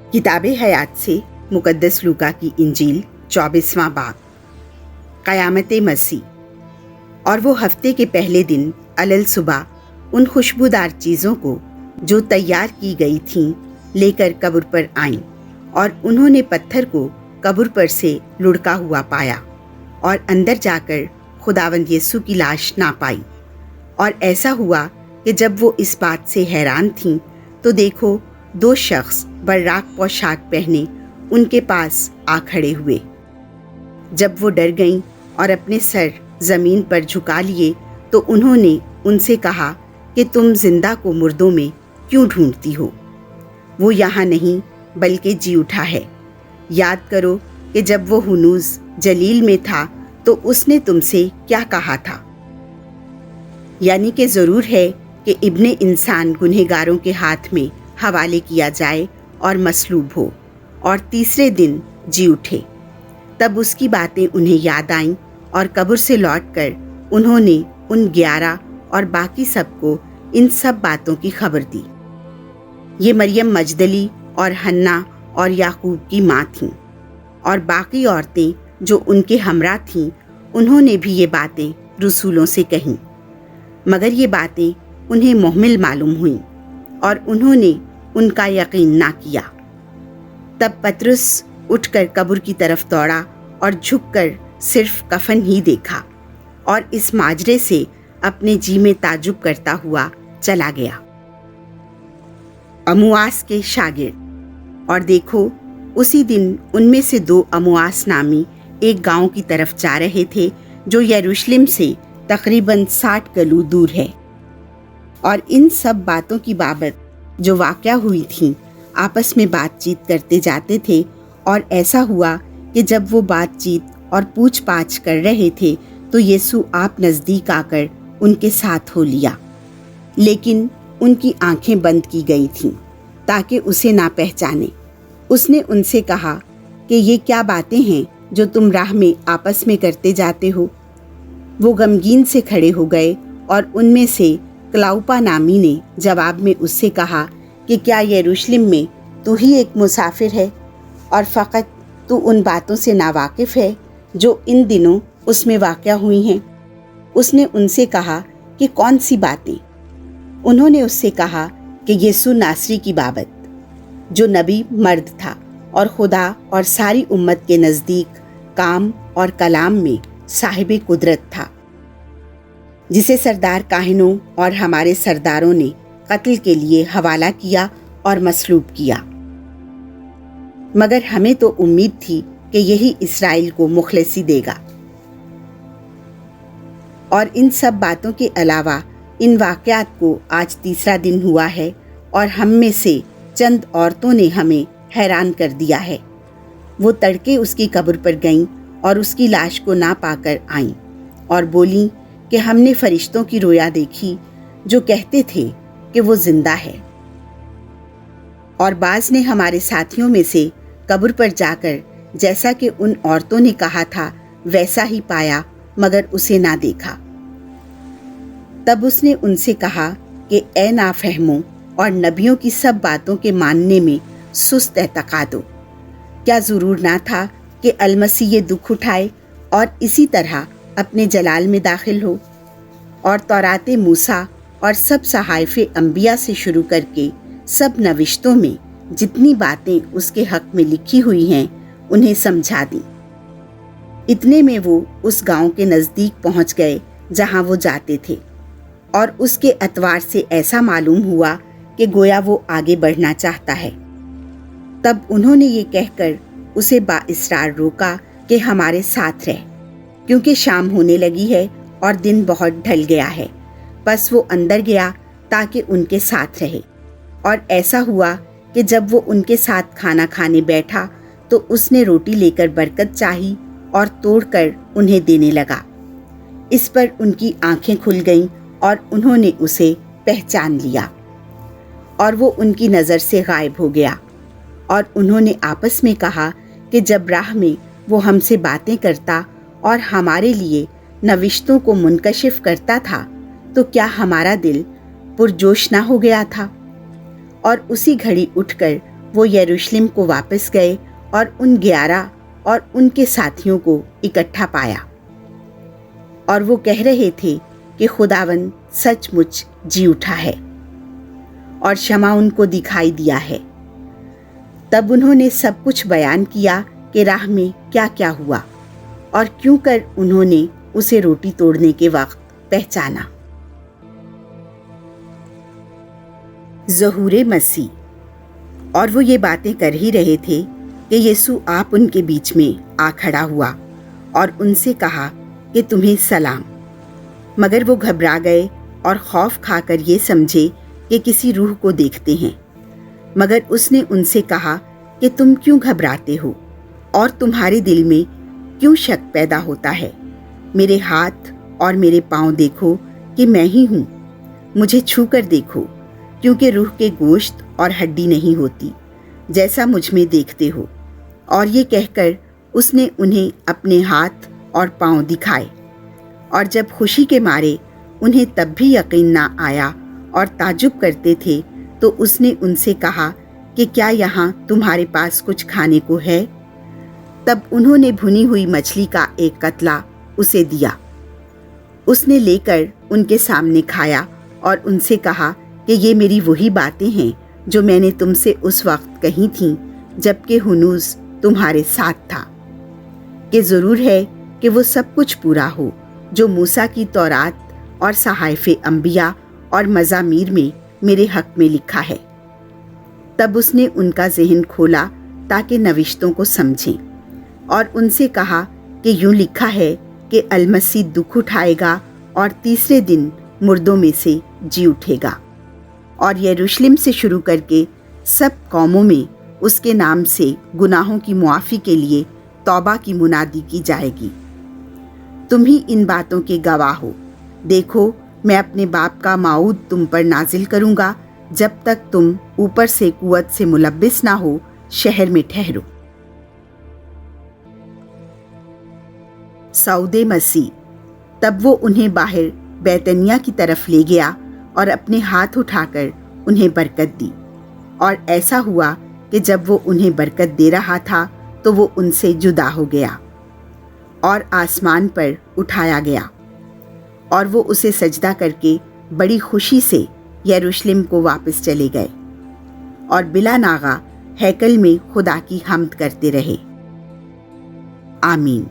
किताब हयात से मुकद्दस लूका की इंजील 24वां बाब। क़यामत मसीह। और वो हफ्ते के पहले दिन अलल सुबह उन खुशबूदार चीज़ों को जो तैयार की गई थीं लेकर कब्र पर आईं, और उन्होंने पत्थर को कब्र पर से लुढ़का हुआ पाया और अंदर जाकर खुदावंद यीशु की लाश ना पाई। और ऐसा हुआ कि जब वो इस बात से हैरान थीं तो देखो, दो शख्स बर्राक पोशाक पहने उनके पास आ खड़े हुए। जब वो डर गईं और अपने सर ज़मीन पर झुका लिए तो उन्होंने उनसे कहा कि तुम जिंदा को मुर्दों में क्यों ढूंढती हो? वो यहाँ नहीं बल्कि जी उठा है। याद करो कि जब वो हुनूज जलील में था तो उसने तुमसे क्या कहा था, यानी कि ज़रूर है कि इब्ने इंसान गुनहगारों के हाथ में हवाले किया जाए और मसलूब हो और तीसरे दिन जी उठे। तब उसकी बातें उन्हें याद आईं और कब्र से लौटकर उन्होंने उन 11 और बाकी सबको इन सब बातों की खबर दी। ये मरियम मजदली और हन्ना और याकूब की माँ थीं, और बाकी औरतें जो उनके हमरा थीं उन्होंने भी ये बातें रसूलों से कहीं, मगर ये बातें उन्हें मुहम्मिल मालूम हुईं और उन्होंने उनका यकीन ना किया। तब पतरस उठकर कब्र की तरफ दौड़ा और झुककर सिर्फ कफन ही देखा और इस माजरे से अपने जी में ताजुब करता हुआ चला गया। अमुआस के शागिर्द। और देखो, उसी दिन उनमें से 2 अमुआस नामी एक गांव की तरफ जा रहे थे जो यरूशलेम से तकरीबन 60 गलू दूर है, और इन सब बातों की बाबत जो वाक़या हुई थी आपस में बातचीत करते जाते थे। और ऐसा हुआ कि जब वो बातचीत और पूछ-पाछ कर रहे थे तो यीशु आप नज़दीक आकर उनके साथ हो लिया, लेकिन उनकी आंखें बंद की गई थीं ताकि उसे ना पहचाने। उसने उनसे कहा कि ये क्या बातें हैं जो तुम राह में आपस में करते जाते हो? वो गमगीन से खड़े हो गए, और उनमें से क्लाउपा नामी ने जवाब में उससे कहा कि क्या यरूशलेम में तू ही एक मुसाफिर है और फ़कत तू उन बातों से नावाकिफ़ है जो इन दिनों उसमें वाक़या हुई हैं? उसने उनसे कहा कि कौन सी बातें? उन्होंने उससे कहा कि यीशु नासरी की बाबत, जो नबी मर्द था और खुदा और सारी उम्मत के नज़दीक काम और कलाम में साहिब कुदरत था, जिसे सरदार काहिनों और हमारे सरदारों ने कत्ल के लिए हवाला किया और मसलूब किया। मगर हमें तो उम्मीद थी कि यही इस्राएल को मुखलसी देगा। और इन सब बातों के अलावा इन वाक़यात को आज 3रा दिन हुआ है, और हम में से चंद औरतों ने हमें हैरान कर दिया है। वो तड़के उसकी कब्र पर गईं और उसकी लाश को ना पाकर आईं और बोलीं कि हमने फरिश्तों की रोया देखी जो कहते थे कि वो जिंदा है। और बाज ने हमारे साथियों में से कब्र पर जाकर जैसा कि उन औरतों ने कहा था वैसा ही पाया, मगर उसे ना देखा। तब उसने उनसे कहा कि ए नाफहमों और नबियों की सब बातों के मानने में सुस्त एतकादो, क्या ज़रूर ना था कि अलमसीह ये दुख उठाए और इसी तरह अपने जलाल में दाखिल हो? और तौराते मूसा और सब सहाइफे अंबिया से शुरू करके सब नविश्तों में जितनी बातें उसके हक में लिखी हुई हैं उन्हें समझा दी। इतने में वो उस गांव के नज़दीक पहुंच गए जहां वो जाते थे, और उसके अतवार से ऐसा मालूम हुआ कि गोया वो आगे बढ़ना चाहता है। तब उन्होंने ये कहकर उसे बाइसरार रोका कि हमारे साथ रह, क्योंकि शाम होने लगी है और दिन बहुत ढल गया है। बस वो अंदर गया ताकि उनके साथ रहे। और ऐसा हुआ कि जब वो उनके साथ खाना खाने बैठा तो उसने रोटी लेकर बरकत चाही और तोड़कर उन्हें देने लगा। इस पर उनकी आंखें खुल गईं और उन्होंने उसे पहचान लिया, और वो उनकी नज़र से गायब हो गया। और उन्होंने आपस में कहा कि जब राह में वो हमसे बातें करता और हमारे लिए नविश्तों को मुनकशिफ करता था तो क्या हमारा दिल पुरजोश ना हो गया था? और उसी घड़ी उठकर वो यरूशलेम को वापस गए और उन 11 और उनके साथियों को इकट्ठा पाया, और वो कह रहे थे कि खुदावन सचमुच जी उठा है और शमा उनको दिखाई दिया है। तब उन्होंने सब कुछ बयान किया कि राह में क्या क्या हुआ और क्यों कर उन्होंने उसे रोटी तोड़ने के वक्त पहचाना। ज़हूर मसीह। और वो ये बातें कर ही रहे थे कि यीशु आप उनके बीच में आ खड़ा हुआ और उनसे कहा कि तुम्हें सलाम। मगर वो घबरा गए और खौफ खाकर ये समझे कि किसी रूह को देखते हैं। मगर उसने उनसे कहा कि तुम क्यों घबराते हो और तुम्हारे दिल में क्यों शक पैदा होता है। मेरे हाथ और मेरे पाँव देखो कि मैं ही हूँ। मुझे छू कर देखो, क्योंकि रूह के गोश्त और हड्डी नहीं होती, जैसा मुझ में देखते हो। और ये कहकर उसने उन्हें अपने हाथ और पाँव दिखाए। और जब खुशी के मारे उन्हें तब भी यकीन ना आया और ताज्जुब करते थे, तो उसने उनसे कहा कि क्या यहाँ तुम्हारे पास कुछ खाने को है? तब उन्होंने भुनी हुई मछली का एक कतला उसे दिया। उसने लेकर उनके सामने खाया और उनसे कहा कि ये मेरी वही बातें हैं जो मैंने तुमसे उस वक्त कही थीं जबकि हुनूस तुम्हारे साथ था, कि ज़रूर है कि वो सब कुछ पूरा हो जो मूसा की तौरात और सहाइफ़े अंबिया और मज़ामीर में मेरे हक़ में लिखा है। तब उसने उनका ज़हन खोला ताकि नविश्तों को समझें, और उनसे कहा कि यूँ लिखा है कि अलमसीह दुख उठाएगा और तीसरे दिन मुर्दों में से जी उठेगा, और यरूशलेम से शुरू करके सब कौमों में उसके नाम से गुनाहों की मुआफ़ी के लिए तौबा की मुनादी की जाएगी। तुम ही इन बातों के गवाह हो। देखो, मैं अपने बाप का माऊद तुम पर नाजिल करूँगा, जब तक तुम ऊपर से कुव्वत से मुलब्बिस ना हो शहर में ठहरो। सऊदे मसीह। तब वो उन्हें बाहर बैतनिया की तरफ ले गया और अपने हाथ उठाकर उन्हें बरकत दी। और ऐसा हुआ कि जब वो उन्हें बरकत दे रहा था तो वो उनसे जुदा हो गया और आसमान पर उठाया गया, और वो उसे सजदा करके बड़ी खुशी से यरूशलेम को वापस चले गए और बिला नागा हैकल में खुदा की हम्द करते रहे। आमीन।